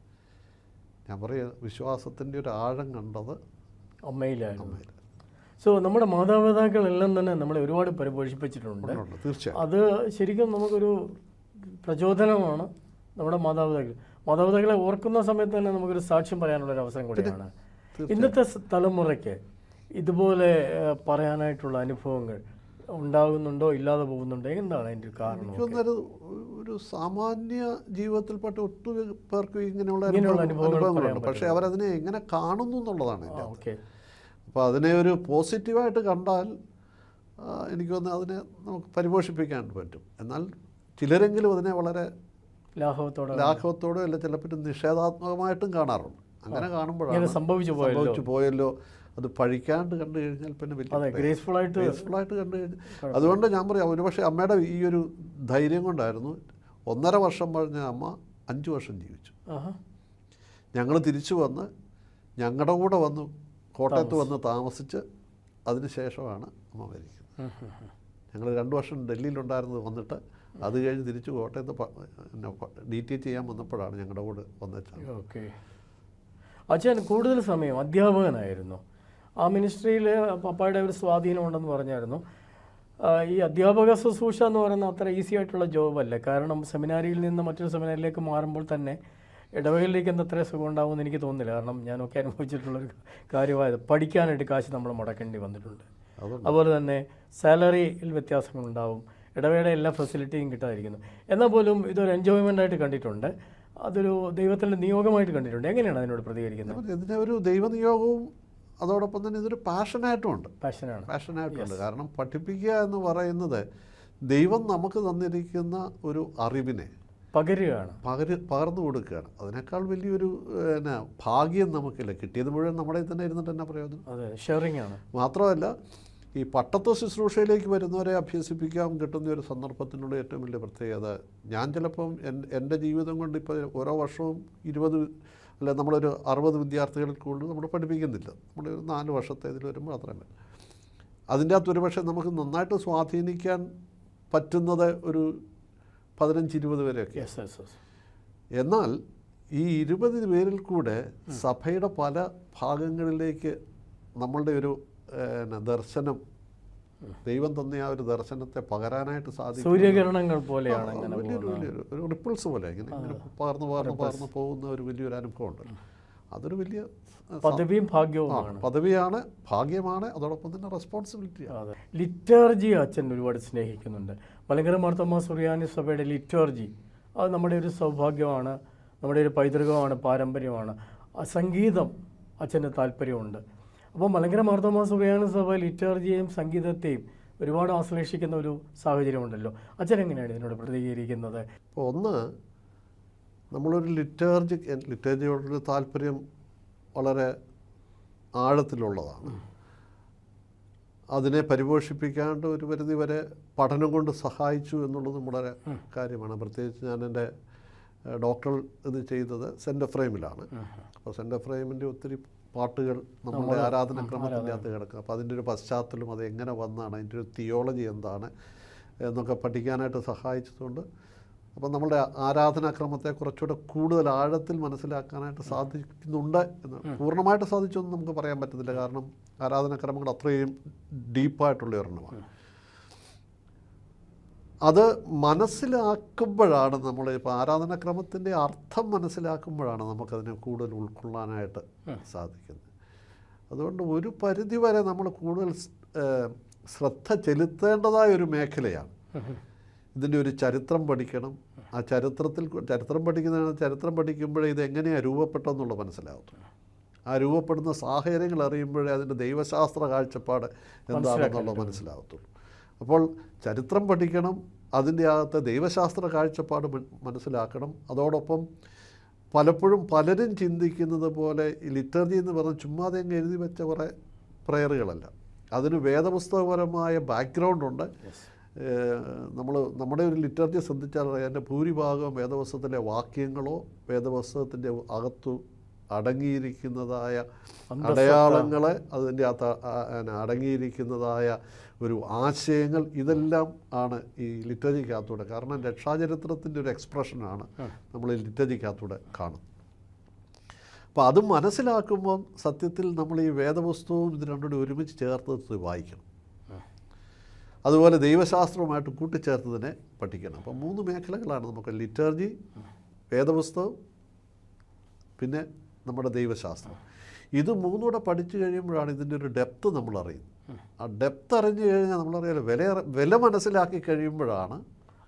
ഞാൻ പറയാം, വിശ്വാസത്തിൻ്റെ ഒരു ആഴം കണ്ടത് അമ്മയിലായിരുന്നു. സോ നമ്മുടെ മാതാപിതാക്കളെല്ലാം തന്നെ നമ്മളെ ഒരുപാട് പരിപോഷിപ്പിച്ചിട്ടുണ്ട്. തീർച്ചയായും അത് ശരിക്കും നമുക്കൊരു പ്രചോദനമാണ്. നമ്മുടെ മാതാപിതാക്കളെ ഓർക്കുന്ന സമയത്ത് തന്നെ നമുക്കൊരു സാക്ഷ്യം പറയാനുള്ളൊരു അവസരം കൂടിയാണ്. ഇന്നത്തെ തലമുറയ്ക്ക് ഇതുപോലെ പറയാനായിട്ടുള്ള അനുഭവങ്ങൾ ഉണ്ടാകുന്നുണ്ടോ, ഇല്ലാതെ പോകുന്നുണ്ടോ? എന്താണ് അതിൻ്റെ കാരണം? ഒരു സാമാന്യ ജീവിതത്തിൽപ്പെട്ട ഒത്തിരി പേർക്ക് ഇങ്ങനെയുള്ള അനുഭവങ്ങളുണ്ട്. പക്ഷേ അവരതിനെ എങ്ങനെ കാണുന്നു എന്നുള്ളതാണ്. അപ്പോൾ അതിനെ ഒരു പോസിറ്റീവായിട്ട് കണ്ടാൽ എനിക്ക് തോന്നുന്നു അതിനെ നമുക്ക് പരിപോഷിപ്പിക്കാൻ പറ്റും. എന്നാൽ ചിലരെങ്കിലും അതിനെ വളരെ ലാഘവത്തോടെ അല്ല ചിലപ്പോൾ നിഷേധാത്മകമായിട്ടും കാണാറുണ്ട്. അങ്ങനെ കാണുമ്പോഴാണ് സംഭവിച്ചു പോയല്ലോ, അത് പഴിക്കാണ്ട് കണ്ടു കഴിഞ്ഞാൽ പിന്നെ വലിയ ഗ്രേസ്ഫുള്ളായിട്ട് കണ്ടു കഴിഞ്ഞാൽ. അതുകൊണ്ട് ഞാൻ പറയാം, ഒരുപക്ഷെ അമ്മയുടെ ഈ ഒരു ധൈര്യം കൊണ്ടായിരുന്നു 1.5 വർഷം പറഞ്ഞ അമ്മ 5 വർഷം ജീവിച്ചു. ഞങ്ങൾ തിരിച്ചു വന്ന് ഞങ്ങളുടെ കൂടെ വന്ന് കോട്ടയത്ത് വന്ന് താമസിച്ച് അതിന് ശേഷമാണ് അമ്മ മരിക്കുന്നത്. ഞങ്ങൾ 2 വർഷം ഡൽഹിയിലുണ്ടായിരുന്നത് വന്നിട്ട് അത് കഴിഞ്ഞ് തിരിച്ച് കോട്ടയത്ത് DTH ചെയ്യാൻ വന്നപ്പോഴാണ് ഞങ്ങളുടെ കൂടെ വന്നേച്ചത്. ഓക്കെ. അച്ഛൻ കൂടുതൽ സമയം അധ്യാപകനായിരുന്നു. ആ മിനിസ്ട്രിയിൽ പപ്പായുടെ ഒരു സ്വാധീനം ഉണ്ടെന്ന് പറഞ്ഞായിരുന്നു. ഈ അധ്യാപക ശുശ്രൂഷ എന്ന് പറയുന്നത് അത്ര ഈസി ആയിട്ടുള്ള ജോബല്ല. കാരണം സെമിനാരിയിൽ നിന്ന് മറ്റൊരു സെമിനാരിയിലേക്ക് മാറുമ്പോൾ തന്നെ ഇടവകളിലേക്ക് അത്ര സുഖം ഉണ്ടാകുമെന്ന് എനിക്ക് തോന്നുന്നില്ല. കാരണം ഞാനൊക്കെ അനുഭവിച്ചിട്ടുള്ളൊരു കാര്യമായത് പഠിക്കാനായിട്ട് കാശ് നമ്മൾ മുടക്കേണ്ടി വന്നിട്ടുണ്ട്. അതുപോലെ തന്നെ സാലറിയിൽ വ്യത്യാസങ്ങളുണ്ടാവും, ഇടവയുടെ എല്ലാ ഫെസിലിറ്റിയും കിട്ടാതിരിക്കുന്നു. എന്നാൽ പോലും ഇതൊരു എൻജോയ്മെൻ്റായിട്ട് കണ്ടിട്ടുണ്ട്, അതൊരു ദൈവത്തിൻ്റെ നിയോഗമായിട്ട് കണ്ടിട്ടുണ്ട്. എങ്ങനെയാണ് അതിനോട് പ്രതികരിക്കുന്നത്? ഇതിനെ ഒരു ദൈവനിയോഗവും അതോടൊപ്പം തന്നെ ഇതൊരു പാഷനായിട്ടുണ്ട്. പാഷനായിട്ടുണ്ട്. കാരണം പഠിപ്പിക്കുക എന്ന് പറയുന്നത് ദൈവം നമുക്ക് തന്നിരിക്കുന്ന ഒരു അറിവിനെ പകർന്നു കൊടുക്കുകയാണ്. അതിനേക്കാൾ വലിയൊരു ഭാഗ്യം നമുക്കില്ല. കിട്ടിയത് മുഴുവൻ നമ്മുടെ തന്നെ ഇരുന്നിട്ട് തന്നെ പ്രയോജനം. ഷെയറിംഗ് ആണ്. മാത്രമല്ല ഈ പട്ടത്വ ശുശ്രൂഷയിലേക്ക് വരുന്നവരെ അഭ്യസിപ്പിക്കാൻ കിട്ടുന്ന ഒരു സന്ദർഭത്തിനുള്ള ഏറ്റവും വലിയ പ്രത്യേകത, ഞാൻ ചിലപ്പം എൻ്റെ ജീവിതം കൊണ്ട് ഇപ്പോൾ ഓരോ വർഷവും 20 അല്ല നമ്മളൊരു 60 വിദ്യാർത്ഥികളിൽ കൂടുതൽ നമ്മൾ പഠിപ്പിക്കുന്നില്ല. നമ്മളൊരു 4 വർഷത്തെ ഇതിൽ വരുമ്പോൾ അത്രയും വരും. അതിൻ്റെ അകത്ത് ഒരു പക്ഷേ നമുക്ക് നന്നായിട്ട് സ്വാധീനിക്കാൻ പറ്റുന്നത് ഒരു 15-20 പേരെയൊക്കെ. എന്നാൽ ഈ 20 പേരിൽ കൂടെ സഭയുടെ പല ഭാഗങ്ങളിലേക്ക് നമ്മളുടെ ഒരു ദർശനം, ദൈവം തന്ന ആ ഒരു ദർശനത്തെ പകരാനായിട്ട് സാധിക്കും. സൂര്യകിരണങ്ങൾ പോലെയാണ്, ഒരു റിപ്പിൾസ് പോലെ ഇങ്ങനെ പകർന്നു പോകുന്ന ഒരു വലിയൊരു അനുഭവമുണ്ട്. അതൊരു വലിയ പദവിയാണ്, ഭാഗ്യമാണ്, അതോടൊപ്പം തന്നെ റെസ്പോൺസിബിലിറ്റിയാണ്. ലിറ്റർജി അച്ഛൻ ഒരുപാട് സ്നേഹിക്കുന്നുണ്ട്. മലങ്കര മാർത്തോമാ സുറിയാനി സഭയുടെ ലിറ്റർജി അത് നമ്മുടെ ഒരു സൗഭാഗ്യമാണ്, നമ്മുടെ ഒരു പൈതൃകമാണ്, പാരമ്പര്യമാണ്. സംഗീതം അച്ഛൻ്റെ താല്പര്യമുണ്ട്. അപ്പോൾ മലങ്കര മാർത്തോമാ സുറിയാനി സഭ ലിറ്റർജിയെയും സംഗീതത്തെയും ഒരുപാട് ആശ്ലേഷിക്കുന്ന ഒരു സാഹചര്യമുണ്ടല്ലോ. അച്ഛൻ എങ്ങനെയാണ് ഇതിനോട് പ്രതികരിക്കുന്നത്? ഇപ്പോൾ ഒന്ന്, നമ്മളൊരു ലിറ്റർജിയോടൊരു താല്പര്യം വളരെ ആഴത്തിലുള്ളതാണ്. അതിനെ പരിപോഷിപ്പിക്കാണ്ട് ഒരു പരിധി വരെ പഠനം കൊണ്ട് സഹായിച്ചു എന്നുള്ളതും വളരെ കാര്യമാണ്. പ്രത്യേകിച്ച് ഞാൻ എൻ്റെ ഡോക്ടറൽ ഇത് ചെയ്തത് സെൻ്റ് എഫ്രൈമിലാണ്. അപ്പോൾ സെൻ്റ് എഫ്രൈമിൻ്റെ ഒത്തിരി പാട്ടുകൾ നമ്മുടെ ആരാധനാക്രമത്തിൻ്റെ അകത്ത് കിടക്കുക. അപ്പോൾ അതിൻ്റെ ഒരു പശ്ചാത്തലം, അത് എങ്ങനെ വന്നാണ്, അതിൻ്റെ ഒരു തിയോളജി എന്താണ് എന്നൊക്കെ പഠിക്കാനായിട്ട് സഹായിച്ചതുകൊണ്ട് അപ്പം നമ്മളുടെ ആരാധനാക്രമത്തെ കുറച്ചുകൂടെ കൂടുതൽ ആഴത്തിൽ മനസ്സിലാക്കാനായിട്ട് സാധിക്കുന്നുണ്ട് എന്ന് പൂർണ്ണമായിട്ട് സാധിച്ചൊന്നും നമുക്ക് പറയാൻ പറ്റത്തില്ല. കാരണം ആരാധനാക്രമങ്ങൾ അത്രയും ഡീപ്പായിട്ടുള്ള ഒരെണ്ണമാണ്. അത് മനസ്സിലാക്കുമ്പോഴാണ് നമ്മളിപ്പോൾ ആരാധനാക്രമത്തിൻ്റെ അർത്ഥം മനസ്സിലാക്കുമ്പോഴാണ് നമുക്കതിനെ കൂടുതൽ ഉൾക്കൊള്ളാനായിട്ട് സാധിക്കുന്നത്. അതുകൊണ്ട് ഒരു പരിധിവരെ നമ്മൾ കൂടുതൽ ശ്രദ്ധ ചെലുത്തേണ്ടതായ ഒരു മേഖലയാണ്. ഇതിൻ്റെ ഒരു ചരിത്രം പഠിക്കണം. ആ ചരിത്രം പഠിക്കുമ്പോഴേ ഇത് എങ്ങനെയാണ് രൂപപ്പെട്ടതെന്നുള്ളത് മനസ്സിലാവും. ആ രൂപപ്പെടുന്ന സാഹചര്യങ്ങൾ അറിയുമ്പോഴേ അതിൻ്റെ ദൈവശാസ്ത്ര കാഴ്ചപ്പാട് എന്താണെന്നുള്ളത് മനസ്സിലാകത്തുള്ളൂ. അപ്പോൾ ചരിത്രം പഠിക്കണം, അതിൻ്റെ അകത്ത് ദൈവശാസ്ത്ര കാഴ്ചപ്പാട് മനസ്സിലാക്കണം. അതോടൊപ്പം പലപ്പോഴും പലരും ചിന്തിക്കുന്നത് പോലെ ഈ ലിറ്റർജി എന്ന് പറഞ്ഞാൽ ചുമ്മാതെ അങ്ങ് എഴുതി വെച്ച കുറേ പ്രയറുകളല്ല. അതിന് വേദപുസ്തകപരമായ ബാക്ക്ഗ്രൗണ്ടുണ്ട്. നമ്മുടെ ഒരു ലിറ്റർജി ശ്രദ്ധിച്ചാൽ അതിൻ്റെ ഭൂരിഭാഗം വേദപുസ്തകത്തിലെ വാക്യങ്ങളോ വേദപുസ്തകത്തിൻ്റെ അകത്തു അടങ്ങിയിരിക്കുന്നതായ അടയാളങ്ങളെ, അതിൻ്റെ അകത്ത് അടങ്ങിയിരിക്കുന്നതായ ഒരു ആശയങ്ങൾ, ഇതെല്ലാം ആണ് ഈ ലിറ്റർജിക്കകത്തൂടെ. കാരണം രക്ഷാചരിത്രത്തിൻ്റെ ഒരു എക്സ്പ്രഷനാണ് നമ്മൾ ഈ ലിറ്റർജിക്കകത്തൂടെ കാണുന്നത്. അപ്പോൾ അത് മനസ്സിലാക്കുമ്പം സത്യത്തിൽ നമ്മൾ ഈ വേദപുസ്തകവും ഇത് രണ്ടുകൂടി ഒരുമിച്ച് ചേർത്ത് വായിക്കണം. അതുപോലെ ദൈവശാസ്ത്രവുമായിട്ട് കൂട്ടിച്ചേർത്ത് തന്നെ പഠിക്കണം. അപ്പം 3 മേഖലകളാണ് നമുക്ക്: ലിറ്റർജി, വേദപുസ്തകം, പിന്നെ നമ്മുടെ ദൈവശാസ്ത്രം. ഇത് 3 കൂടെ പഠിച്ചു കഴിയുമ്പോഴാണ് ഇതിൻ്റെ ഒരു ഡെപ്ത് നമ്മൾ അറിയുന്നത്. ആ ഡെപ്ത് അറിഞ്ഞു കഴിഞ്ഞാൽ നമ്മളറിയാലോ വില മനസ്സിലാക്കി കഴിയുമ്പോഴാണ്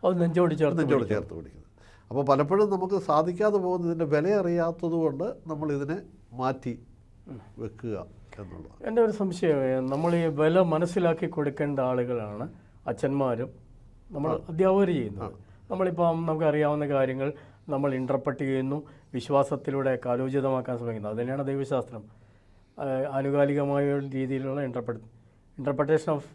അത് നെഞ്ചോട് ചേർത്ത് പിടിക്കുന്നത്. അപ്പോൾ പലപ്പോഴും നമുക്ക് സാധിക്കാതെ പോകുന്ന ഇതിൻ്റെ വില അറിയാത്തത് കൊണ്ട് നമ്മളിതിനെ മാറ്റി വെക്കുക എന്നുള്ളത്. എൻ്റെ ഒരു സംശയം, നമ്മൾ ഈ വില മനസ്സിലാക്കി കൊടുക്കേണ്ട ആളുകളാണ് അച്ഛന്മാരും നമ്മൾ അധ്യാപകർ ചെയ്യുന്നത്. നമ്മളിപ്പം നമുക്കറിയാവുന്ന കാര്യങ്ങൾ നമ്മൾ ഇൻ്റർപ്രറ്റ് ചെയ്യുന്നു, വിശ്വാസത്തിലൂടെ കാലോചിതമാക്കാൻ ശ്രമിക്കുന്നു. അത് തന്നെയാണ് ദൈവശാസ്ത്രം. ആനുകാലികമായ രീതിയിലുള്ള ഇൻ്റർപ്രട്ടേഷൻ ഓഫ്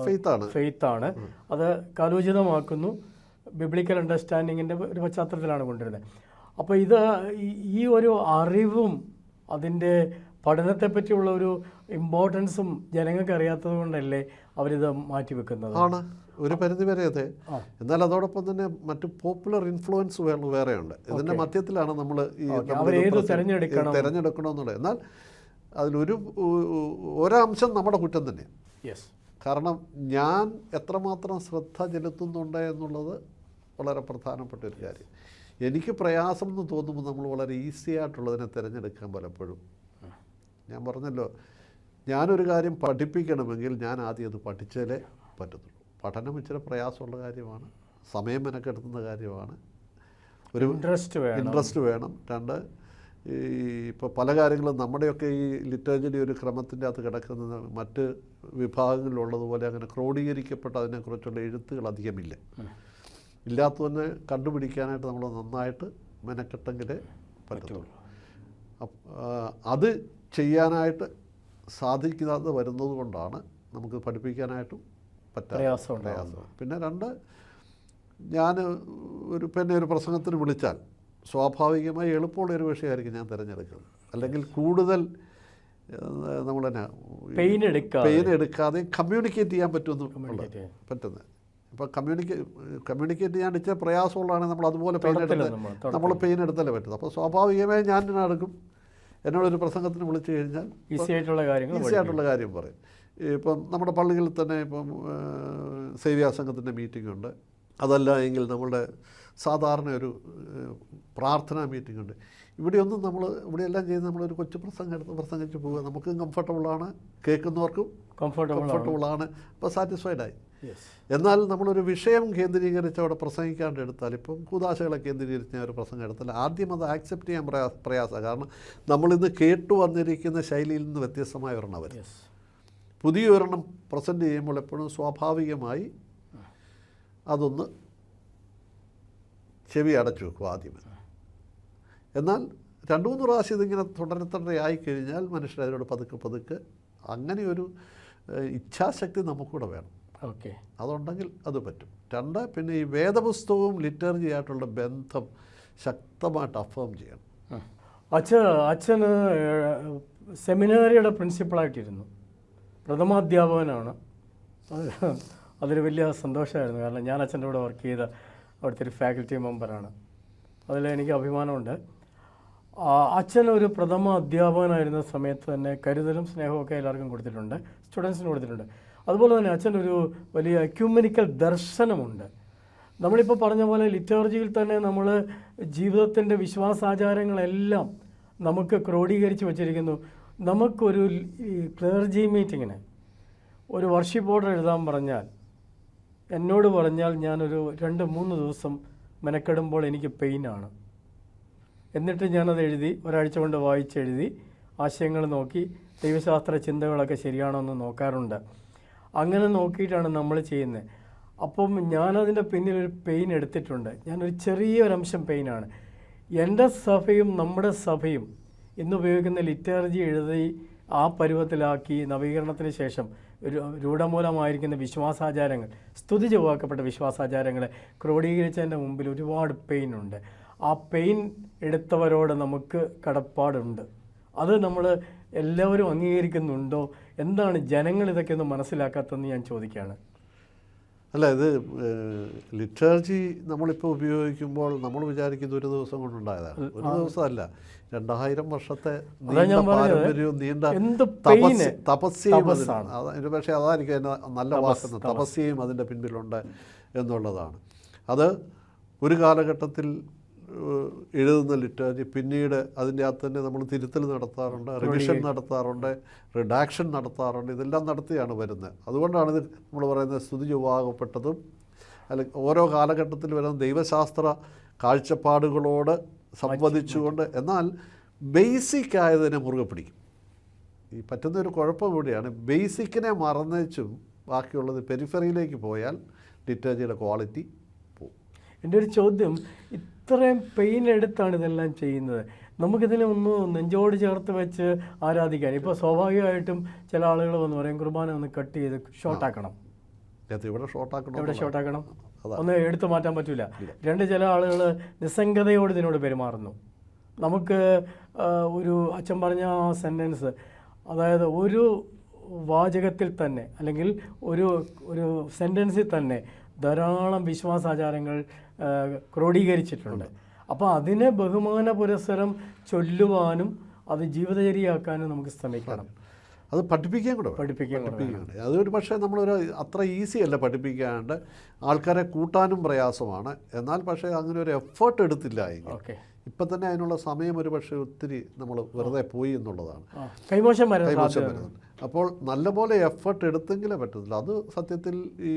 ഫെയ്ത്താണ്. അത് കാലോചിതമാക്കുന്നു, ബിബ്ലിക്കൽ അണ്ടർസ്റ്റാൻഡിങ്ങിൻ്റെ ഒരു പശ്ചാത്തലത്തിലാണ് കൊണ്ടുവരുന്നത്. അപ്പോൾ ഈ ഒരു അറിവും അതിൻ്റെ പഠനത്തെപ്പറ്റിയുള്ള ഒരു ഇമ്പോർട്ടൻസും ജനങ്ങൾക്ക് അറിയാത്തത് കൊണ്ടല്ലേ അവരിത് മാറ്റിവെക്കുന്നത്? ആണ് ഒരു പരിധിവരെ അതെ. എന്നാൽ അതോടൊപ്പം തന്നെ മറ്റു പോപ്പുലർ ഇൻഫ്ലുവൻസ് വേറെയുണ്ട്. ഇതിൻ്റെ മധ്യത്തിലാണ് നമ്മൾ ഈ തിരഞ്ഞെടുക്കണമെന്നുള്ളത്. എന്നാൽ അതിലൊരു ഒരംശം നമ്മുടെ കുറ്റം തന്നെയാണ്. കാരണം ഞാൻ എത്രമാത്രം ശ്രദ്ധ ചെലുത്തുന്നുണ്ട് എന്നുള്ളത് വളരെ പ്രധാനപ്പെട്ട ഒരു കാര്യം. എനിക്ക് പ്രയാസം എന്ന് തോന്നുമ്പോൾ നമ്മൾ വളരെ ഈസി ആയിട്ടുള്ളതിനെ തിരഞ്ഞെടുക്കാൻ പലപ്പോഴും, ഞാൻ പറഞ്ഞല്ലോ, ഞാനൊരു കാര്യം പഠിപ്പിക്കണമെങ്കിൽ ഞാൻ ആദ്യം അത് പഠിച്ചാലേ പറ്റത്തുള്ളൂ. പഠനം ഇച്ചിരി പ്രയാസമുള്ള കാര്യമാണ്, സമയം മെനക്കെടുത്തുന്ന കാര്യമാണ്, ഒരു ഇൻട്രസ്റ്റ് വേണം. 2, ഇപ്പോൾ പല കാര്യങ്ങളും നമ്മുടെയൊക്കെ ഈ ലിറ്ററേച്ചറി ഒരു ക്രമത്തിൻ്റെ അകത്ത് കിടക്കുന്നത് മറ്റ് വിഭാഗങ്ങളിലുള്ളതുപോലെ അങ്ങനെ ക്രോഡീകരിക്കപ്പെട്ട അതിനെക്കുറിച്ചുള്ള എഴുത്തുകൾ അധികമില്ല. ഇല്ലാത്തതിനെ കണ്ടുപിടിക്കാനായിട്ട് നമ്മൾ നന്നായിട്ട് മെനക്കെട്ടെങ്കിലേ പറ്റത്തുള്ളൂ. അത് ചെയ്യാനായിട്ട് സാധിക്കാതെ വരുന്നത് കൊണ്ടാണ് നമുക്ക് പഠിപ്പിക്കാനായിട്ടും പ്രയാസം. പിന്നെ 2, ഞാൻ ഒരു പ്രസംഗത്തിന് വിളിച്ചാൽ സ്വാഭാവികമായി എളുപ്പമുള്ളൊരു വിഷയമായിരിക്കും ഞാൻ തിരഞ്ഞെടുക്കുന്നത്. അല്ലെങ്കിൽ കൂടുതൽ നമ്മൾ തന്നെ പെയിൻ എടുക്കാതെ കമ്മ്യൂണിക്കേറ്റ് ചെയ്യാൻ പറ്റുന്നത്. ഇപ്പോൾ കമ്മ്യൂണിക്കേറ്റ് ചെയ്യാൻ ഇച്ചിരി പ്രയാസമുള്ളതാണെങ്കിൽ നമ്മൾ അതുപോലെ പെയിൻ എടുത്തല്ലേ പറ്റുന്നത്. അപ്പോൾ സ്വാഭാവികമായി ഞാൻ എടുക്കും. എന്നോടൊരു പ്രസംഗത്തിന് വിളിച്ചു കഴിഞ്ഞാൽ ഈസി ആയിട്ടുള്ള കാര്യം പറയും. ഇപ്പം നമ്മുടെ പള്ളികളിൽ തന്നെ ഇപ്പം സേവ്യാസംഘത്തിൻ്റെ മീറ്റിംഗ് ഉണ്ട്. അതല്ല എങ്കിൽ നമ്മളുടെ സാധാരണ ഒരു പ്രാർത്ഥനാ മീറ്റിംഗ് ഉണ്ട്. ഇവിടെയൊന്നും ഇവിടെയെല്ലാം ചെയ്യുന്ന നമ്മളൊരു കൊച്ചു പ്രസംഗിച്ച് പോവുക. നമുക്കും കംഫർട്ടബിളാണ്, കേൾക്കുന്നവർക്കും കംഫർട്ടബിളാണ്, അപ്പോൾ സാറ്റിസ്ഫൈഡായി. എന്നാൽ നമ്മളൊരു വിഷയം കേന്ദ്രീകരിച്ച് അവിടെ പ്രസംഗിക്കാണ്ട് എടുത്താൽ, ഇപ്പം കൂദാശകളെ കേന്ദ്രീകരിച്ച് ഒരു പ്രസംഗം എടുത്താൽ ആദ്യം അത് ആക്സെപ്റ്റ് ചെയ്യാൻ പ്രയാസമാണ്. കാരണം നമ്മളിന്ന് കേട്ടു വന്നിരിക്കുന്ന ശൈലിയിൽ നിന്ന് വ്യത്യസ്തമായ ഒരെണ്ണം വരും. പുതിയൊരെണ്ണം പ്രസൻറ്റ് ചെയ്യുമ്പോൾ എപ്പോഴും സ്വാഭാവികമായി അതൊന്ന് ചെവി അടച്ചു വെക്കും ആദ്യമേ. എന്നാൽ 2-3 പ്രാവശ്യം ഇതിങ്ങനെ തുടരെ ആയിക്കഴിഞ്ഞാൽ മനുഷ്യർ അതിനോട് പതുക്കെ അങ്ങനെയൊരു ഇച്ഛാശക്തി നമുക്കൂടെ വേണം. അതുണ്ടെങ്കിൽ അത് പറ്റും. 2, പിന്നെ ഈ വേദപുസ്തകവും ലിറ്റർജി ആയിട്ടുള്ള ബന്ധം ശക്തമായിട്ട് അഫേം ചെയ്യണം. അച്ഛന് സെമിനാരിയുടെ പ്രിൻസിപ്പളായിട്ടിരുന്നു, പ്രഥമാധ്യാപകനാണ്. അതൊരു വലിയ സന്തോഷമായിരുന്നു. കാരണം ഞാൻ അച്ഛൻ്റെ കൂടെ വർക്ക് ചെയ്ത അവിടുത്തെ ഒരു ഫാക്കൽറ്റി മെമ്പറാണ്. അതിൽ എനിക്ക് അഭിമാനമുണ്ട്. അച്ഛൻ ഒരു പ്രഥമ അധ്യാപകനായിരുന്ന സമയത്ത് തന്നെ കരുതലും സ്നേഹവും ഒക്കെ എല്ലാവർക്കും കൊടുത്തിട്ടുണ്ട്, സ്റ്റുഡൻസിന് കൊടുത്തിട്ടുണ്ട്. അതുപോലെ തന്നെ അച്ഛനൊരു വലിയ എക്യുമെനിക്കൽ ദർശനമുണ്ട്. നമ്മളിപ്പോൾ പറഞ്ഞ പോലെ ലിറ്റർജിയിൽ തന്നെ നമ്മൾ ജീവിതത്തിൻ്റെ വിശ്വാസാചാരങ്ങളെല്ലാം നമുക്ക് ക്രോഡീകരിച്ച് വച്ചിരിക്കുന്നു. നമുക്കൊരു ക്ലർജി മീറ്റിങ്ങിന് ഒരു വർഷിപ്പ് ഓർഡർ എഴുതാൻ പറഞ്ഞാൽ, എന്നോട് പറഞ്ഞാൽ ഞാനൊരു 2-3 ദിവസം മെനക്കെടുമ്പോൾ എനിക്ക് പെയിനാണ്. എന്നിട്ട് ഞാനത് എഴുതി ഒരാഴ്ച കൊണ്ട് വായിച്ചെഴുതി ആശയങ്ങൾ നോക്കി ദൈവശാസ്ത്ര ചിന്തകളൊക്കെ ശരിയാണോ എന്ന് നോക്കാറുണ്ട്. അങ്ങനെ നോക്കിയിട്ടാണ് നമ്മൾ ചെയ്യുന്നത്. അപ്പം ഞാനതിൻ്റെ പിന്നിലൊരു പെയിൻ എടുത്തിട്ടുണ്ട്. ഞാനൊരു ചെറിയൊരംശം പെയിനാണ്. എൻ്റെ സഭയും നമ്മുടെ സഭയും ഇന്ന് ഉപയോഗിക്കുന്ന ലിറ്റർജി എഴുതി ആ പരുവത്തിലാക്കി നവീകരണത്തിന് ശേഷം രൂഢമൂലമായിരിക്കുന്ന വിശ്വാസാചാരങ്ങൾ, സ്തുതി ചൊവ്വാക്കപ്പെട്ട വിശ്വാസാചാരങ്ങളെ ക്രോഡീകരിച്ചതിൻ്റെ മുമ്പിൽ ഒരുപാട് പെയിനുണ്ട്. ആ പെയിൻ എടുത്തവരോട് നമുക്ക് കടപ്പാടുണ്ട്. അത് നമ്മൾ എല്ലാവരും അംഗീകരിക്കുന്നുണ്ടോ? എന്താണ് ജനങ്ങൾ ഇതൊക്കെ ഒന്ന് മനസ്സിലാക്കാത്തതെന്ന് ഞാൻ ചോദിക്കുകയാണ്. അല്ല, ഇത് ലിറ്റർജി നമ്മളിപ്പോൾ ഉപയോഗിക്കുമ്പോൾ നമ്മൾ വിചാരിക്കുന്നത് ഒരു ദിവസം കൊണ്ടുണ്ടായതാണ്. ഒരു ദിവസമല്ല, 2000 വർഷത്തെ നീണ്ട പാരമ്പര്യവും നീണ്ട തപസ്യയും. പക്ഷേ അതായിരിക്കും അതിന് നല്ല വാക്കുന്ന തപസ്യയും അതിൻ്റെ പിൻപിലുണ്ട് എന്നുള്ളതാണ്. അത് ഒരു കാലഘട്ടത്തിൽ എഴുതുന്ന ലിറ്റർജി പിന്നീട് അതിൻ്റെ അകത്ത് തന്നെ നമ്മൾ തിരുത്തൽ നടത്താറുണ്ട്, റിവിഷൻ നടത്താറുണ്ട്, റിഡാക്ഷൻ നടത്താറുണ്ട്. ഇതെല്ലാം നടത്തിയാണ് വരുന്നത്. അതുകൊണ്ടാണ് ഇത് നമ്മൾ പറയുന്നത് സ്തുതി ചൊവ്വാകപ്പെട്ടതും അല്ലെങ്കിൽ ഓരോ കാലഘട്ടത്തിൽ വരുന്ന ദൈവശാസ്ത്ര കാഴ്ചപ്പാടുകളോട് സംവദിച്ചുകൊണ്ട്, എന്നാൽ ബേസിക് ആയതിനെ മുറുകെ പിടിക്കും. ഈ പറ്റുന്നൊരു കുഴപ്പം കൂടിയാണ്, ബേസിക്കിനെ മറന്നേച്ചും ബാക്കിയുള്ളത് പെരിഫറിയിലേക്ക് പോയാൽ ലിറ്റർജിയുടെ ക്വാളിറ്റി പോകും. എൻ്റെ ഒരു ചോദ്യം, ഇത്രയും പെയിൻ എടുത്താണ് ഇതെല്ലാം ചെയ്യുന്നത്, നമുക്കിതിനെ ഒന്ന് നെഞ്ചോട് ചേർത്ത് വെച്ച് ആരാധിക്കാൻ. ഇപ്പോൾ സ്വാഭാവികമായിട്ടും ചില ആളുകൾ വന്ന് പറയും കുർബാന ഒന്ന് കട്ട് ചെയ്ത് ഷോർട്ടാക്കണം. ഇവിടെ ഷോർട്ടാക്കണം, ഒന്ന് എടുത്തു മാറ്റാൻ പറ്റില്ല. ചില ആളുകൾ നിസ്സംഗതയോട് ഇതിനോട് പെരുമാറുന്നു. നമുക്ക് ഒരു അച്ഛൻ പറഞ്ഞ ആ സെൻറ്റൻസ്, അതായത് ഒരു വാചകത്തിൽ തന്നെ അല്ലെങ്കിൽ ഒരു സെൻറ്റൻസിൽ തന്നെ ധാരാളം വിശ്വാസാചാരങ്ങൾ ക്രോഡീകരിച്ചിട്ടുണ്ട്. അപ്പോൾ അതിനെ ബഹുമാന പുരസ്സരം ചൊല്ലുവാനും അത് ജീവിതചര്യയാക്കാനും നമുക്ക് ശ്രമിക്കണം. അത് പഠിപ്പിക്കാൻ കൂടെ അതൊരു പക്ഷേ നമ്മളൊരു അത്ര ഈസി അല്ല പഠിപ്പിക്കാണ്ട്, ആൾക്കാരെ കൂട്ടാനും പ്രയാസമാണ്. എന്നാൽ പക്ഷേ അങ്ങനെ ഒരു എഫേർട്ട് എടുത്തില്ല എങ്കിൽ ഇപ്പം തന്നെ അതിനുള്ള സമയം ഒരു പക്ഷേ ഒത്തിരി നമ്മൾ വെറുതെ പോയി എന്നുള്ളതാണ്, കൈമോശം വരുന്നത്. അപ്പോൾ നല്ലപോലെ എഫേർട്ട് എടുത്തെങ്കിലേ പറ്റത്തില്ല. അത് സത്യത്തിൽ ഈ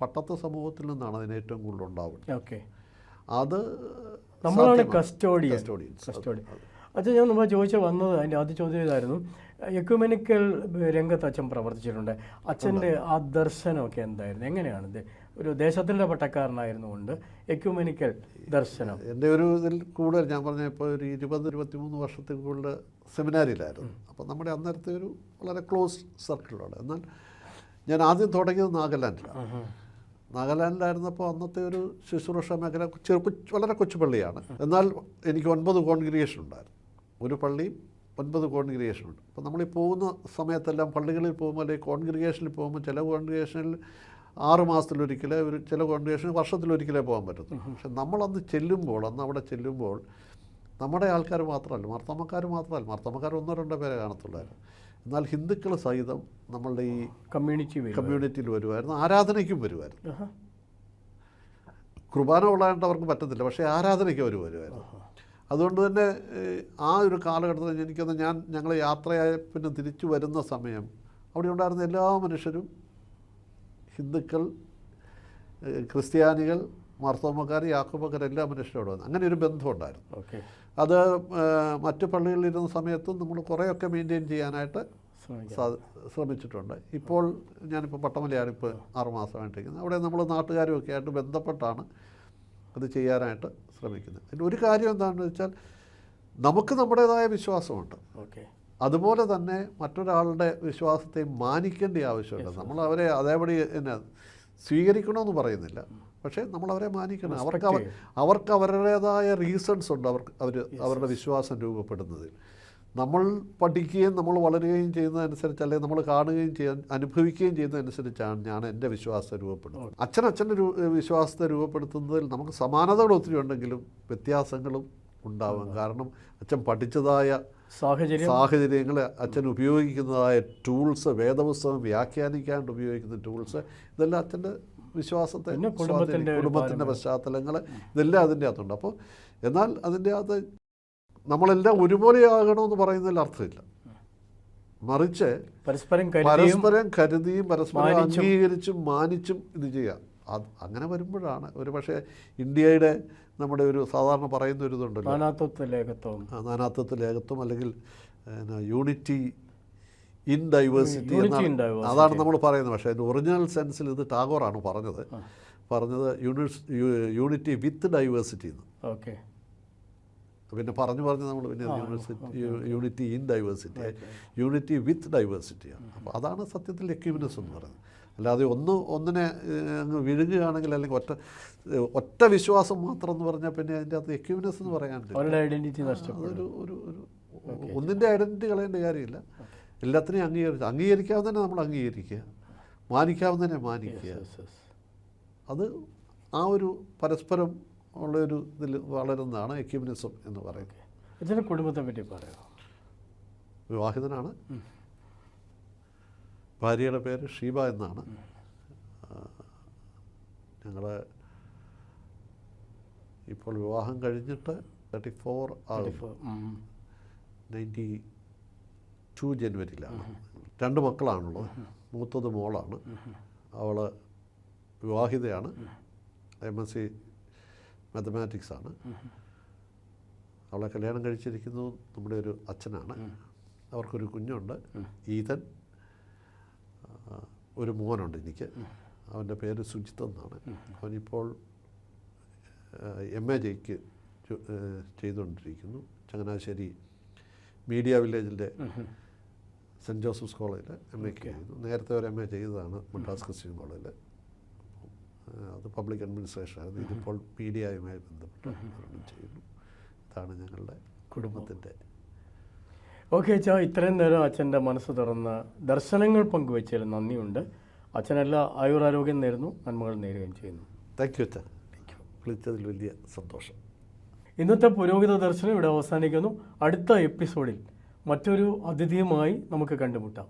പട്ടത്ത സമൂഹത്തിൽ നിന്നാണ് അതിന് ഏറ്റവും കൂടുതൽ ഉണ്ടാവുന്നത്. അത് നമ്മളാണ് കസ്റ്റോഡിയൻ. അച്ഛൻ ഞാൻ നമ്മൾ ചോദിച്ച വന്നത് അതിൻ്റെ ആദ്യ ചോദ്യം ഇതായിരുന്നു. എക്യുമെനിക്കൽ രംഗത്ത് അച്ഛൻ പ്രവർത്തിച്ചിട്ടുണ്ട്. അച്ഛൻ്റെ ആ ദർശനമൊക്കെ എന്തായിരുന്നു? എങ്ങനെയാണ് ഒരു ദേശത്തിൻ്റെ പട്ടക്കാരനായിരുന്നു കൊണ്ട് എക്യുമെനിക്കൽ ദർശനം? എൻ്റെ ഒരു ഇതിൽ കൂടുതൽ ഞാൻ പറഞ്ഞ ഇപ്പോൾ ഒരു 20-23 വർഷത്തിൽ കൂടുതൽ സെമിനാരിയിലായിരുന്നു. അപ്പോൾ നമ്മുടെ അന്നേരത്തെ ഒരു വളരെ ക്ലോസ് സർക്കിളാണ്. എന്നാൽ ഞാൻ ആദ്യം തുടങ്ങിയത് നാഗാലാൻഡിലായിരുന്നപ്പോൾ അന്നത്തെ ഒരു ശുശ്രൂഷ മേഖല വളരെ കൊച്ചു പള്ളിയാണ്. എന്നാൽ എനിക്ക് 9 കോൺഗ്രിഗേഷൻ ഉണ്ടായിരുന്നു. ഒരു പള്ളിയും 9 കോൺഗ്രിഗേഷനുണ്ട്. അപ്പോൾ നമ്മൾ ഈ പോകുന്ന സമയത്തെല്ലാം പള്ളികളിൽ പോകുമ്പോൾ അല്ലെങ്കിൽ കോൺഗ്രിഗേഷനിൽ പോകുമ്പോൾ ചില കോൺഗ്രിഗേഷനിൽ 6 മാസത്തിലൊരിക്കലേ, ചില കോൺഗ്രിഗേഷൻ വർഷത്തിലൊരിക്കലേ പോകാൻ പറ്റത്തുള്ളൂ. പക്ഷെ നമ്മളന്ന് അവിടെ ചെല്ലുമ്പോൾ നമ്മുടെ ആൾക്കാർ മാത്രമല്ല, മാർത്തോമാക്കാർ 1-2 പേരെ കാണത്തുള്ളായിരുന്നു. എന്നാൽ ഹിന്ദുക്കൾ സഹിതം നമ്മളുടെ ഈ കമ്മ്യൂണിറ്റിയിൽ വരുമായിരുന്നു, ആരാധനയ്ക്കും വരുമായിരുന്നു. കുർബാന കൊള്ളാനായിട്ട് അവർക്ക് പറ്റത്തില്ല, പക്ഷേ ആരാധനയ്ക്ക് അവർ വരുമായിരുന്നു. അതുകൊണ്ട് തന്നെ ആ ഒരു കാലഘട്ടത്തിൽ എനിക്കൊന്ന് ഞങ്ങൾ യാത്രയായ പിന്നെ തിരിച്ചു വരുന്ന സമയം അവിടെ ഉണ്ടായിരുന്ന എല്ലാ മനുഷ്യരും ഹിന്ദുക്കൾ, ക്രിസ്ത്യാനികൾ, മാർത്തോമക്കാർ, യാക്കോബക്കാർ, എല്ലാ മനുഷ്യരോട് വന്നു. അങ്ങനെ ഒരു ബന്ധം ഉണ്ടായിരുന്നു. അത് മറ്റു പള്ളികളിലിരുന്ന സമയത്തും നമ്മൾ കുറേയൊക്കെ മെയിൻറ്റെയിൻ ചെയ്യാനായിട്ട് ശ്രമിച്ചിട്ടുണ്ട്. ഇപ്പോൾ ഞാനിപ്പോൾ പട്ടമലയാണ് ഇപ്പോൾ 6 മാസമായിട്ടിരിക്കുന്നത്. അവിടെ നമ്മൾ നാട്ടുകാരുമൊക്കെ ആയിട്ട് ബന്ധപ്പെട്ടാണ് അത് ചെയ്യാനായിട്ട് ശ്രമിക്കുന്നത്. അതിൻ്റെ ഒരു കാര്യം എന്താണെന്ന് വെച്ചാൽ നമുക്ക് നമ്മുടേതായ വിശ്വാസമുണ്ട്. അതുപോലെ തന്നെ മറ്റൊരാളുടെ വിശ്വാസത്തെ മാനിക്കേണ്ട ആവശ്യമുണ്ട്. നമ്മൾ അവരെ അതേപടി എന്നെ സ്വീകരിക്കണമെന്ന് പറയുന്നില്ല, പക്ഷേ നമ്മളവരെ മാനിക്കണം. അവർക്ക് അവരുടേതായ റീസൺസ് ഉണ്ട് അവരുടെ വിശ്വാസം രൂപപ്പെടുന്നതിൽ. നമ്മൾ പഠിക്കുകയും നമ്മൾ വളരുകയും ചെയ്യുന്നതനുസരിച്ച്, അല്ലെങ്കിൽ നമ്മൾ കാണുകയും അനുഭവിക്കുകയും ചെയ്യുന്നതനുസരിച്ചാണ് ഞാൻ എൻ്റെ വിശ്വാസത്തെ രൂപപ്പെടുത്തുന്നത്. അച്ഛൻ്റെ വിശ്വാസത്തെ രൂപപ്പെടുത്തുന്നതിൽ നമുക്ക് സമാനതകൾ ഒത്തിരി ഉണ്ടെങ്കിലും വ്യത്യാസങ്ങളും ഉണ്ടാകും. കാരണം അച്ഛൻ പഠിച്ചതായ സാഹചര്യങ്ങൾ, അച്ഛൻ ഉപയോഗിക്കുന്നതായ ടൂൾസ്, വേദപുസ്തകം വ്യാഖ്യാനിക്കാണ്ട് ഉപയോഗിക്കുന്ന ടൂൾസ്, ഇതെല്ലാം അച്ഛൻ്റെ വിശ്വാസത്തെ, കുടുംബത്തിൻ്റെ പശ്ചാത്തലങ്ങൾ, ഇതെല്ലാം അതിൻ്റെ അകത്തുണ്ട്. അപ്പോൾ എന്നാൽ അതിൻ്റെ അകത്ത് നമ്മളെല്ലാം ഒരുപോലെയാകണമെന്ന് പറയുന്നതിൽ അർത്ഥമില്ല. മറിച്ച് പരസ്പരം കരുതിയും പരസ്പരം അംഗീകരിച്ചും മാനിച്ചും ഇത് ചെയ്യാം. അങ്ങനെ വരുമ്പോഴാണ് ഒരു പക്ഷേ ഇന്ത്യയുടെ നമ്മുടെ ഒരു സാധാരണ പറയുന്ന ഒരു ഇതുണ്ടല്ലോ, നാനാത്വത്തിൽ ഏകത്വം, അല്ലെങ്കിൽ യൂണിറ്റി ഇൻ ഡൈവേഴ്സിറ്റി എന്നാണ്, അതാണ് നമ്മൾ പറയുന്നത്. പക്ഷേ അതിൻ്റെ ഒറിജിനൽ സെൻസിൽ ഇത് ടാഗോറാണ് പറഞ്ഞത് യൂണിറ്റി വിത്ത് ഡൈവേഴ്സിറ്റി എന്ന്. ഓക്കെ, പിന്നെ പറഞ്ഞു നമ്മൾ പിന്നെ യൂണിറ്റി ഇൻ ഡൈവേഴ്സിറ്റി, യൂണിറ്റി വിത്ത് ഡൈവേഴ്സിറ്റിയാണ്. അപ്പോൾ അതാണ് സത്യത്തിൽ എക്യുമിനിസം എന്ന് പറയുന്നത്. അല്ലാതെ ഒന്നിനെ അങ്ങ് വിഴുകുകയാണെങ്കിൽ, അല്ലെങ്കിൽ ഒറ്റ വിശ്വാസം മാത്രം എന്ന് പറഞ്ഞാൽ പിന്നെ അതിൻ്റെ അകത്ത് എക്യുമിനിസം എന്ന് പറയാനില്ല. അതൊരു ഒന്നിൻ്റെ ഐഡൻറ്റിറ്റി കളയേണ്ട കാര്യമില്ല. എല്ലാത്തിനെയും അംഗീകരിക്കാവുന്നതിനെ നമ്മൾ അംഗീകരിക്കുക, മാനിക്കാവുന്നതിനെ മാനിക്കുക. അത് ആ ഒരു പരസ്പരം ഉള്ളൊരു ഇതിൽ വളരുന്നതാണ് എക്യുമിനിസം എന്ന് പറയുന്നത്. ഇതിൻ്റെ കുടുംബത്തെ പറ്റി പറയാം. വിവാഹിതനാണ്. ഭാര്യയുടെ പേര് ഷീബ എന്നാണ്. ഞങ്ങൾ ഇപ്പോൾ വിവാഹം കഴിഞ്ഞിട്ട് 34 ആകും. 92 ജനുവരിയിലാണ്. 2 മക്കളാണുള്ളത്. മൂത്തത് മോളാണ്. അവൾ വിവാഹിതയാണ്. MSc മാത്തമാറ്റിക്സാണ്. അവളെ കല്യാണം കഴിച്ചിരിക്കുന്നത് നമ്മുടെ ഒരു അച്ഛനാണ്. അവർക്കൊരു കുഞ്ഞുണ്ട്, ഈതൻ. ഒരു മോനുണ്ട് എനിക്ക്. അവൻ്റെ പേര് സുജിത്ത് എന്നാണ്. അവനിപ്പോൾ MA ചെയ്തുകൊണ്ടിരിക്കുന്നു. ചങ്ങനാശ്ശേരി മീഡിയ വില്ലേജിൻ്റെ സെൻറ്റ് ജോസഫ്സ് കോളേജിൽ MA ചെയ്യുന്നു. നേരത്തെ ഒരു MA ചെയ്തതാണ് മദ്രാസ് ക്രിസ്ത്യൻ കോളേജിൽ. അത് പബ്ലിക് അഡ്മിനിസ്ട്രേഷൻ ആയിരുന്നു. ഇതിപ്പോൾ മീഡിയയുമായി ബന്ധപ്പെട്ട് ചെയ്യുന്നു. ഇതാണ് ഞങ്ങളുടെ കുടുംബത്തിൻ്റെ. ഓക്കെ അച്ഛാ, ഇത്രയും നേരം അച്ഛൻ്റെ മനസ്സ് തുറന്ന് ദർശനങ്ങൾ പങ്കുവച്ചതിൽ നന്ദിയുണ്ട്. അച്ഛനെല്ലാ ആയുരാരോഗ്യം നേരുന്നു, നന്മകൾ നേരുകയും ചെയ്യുന്നു. താങ്ക് യു അച്ഛാ, വിളിച്ചതിൽ വലിയ സന്തോഷം. ഇന്നത്തെ പുരോഹിത ദർശനം ഇവിടെ അവസാനിക്കുന്നു. അടുത്ത എപ്പിസോഡിൽ മറ്റൊരു അതിഥിയുമായി നമുക്ക് കണ്ടുമുട്ടാം.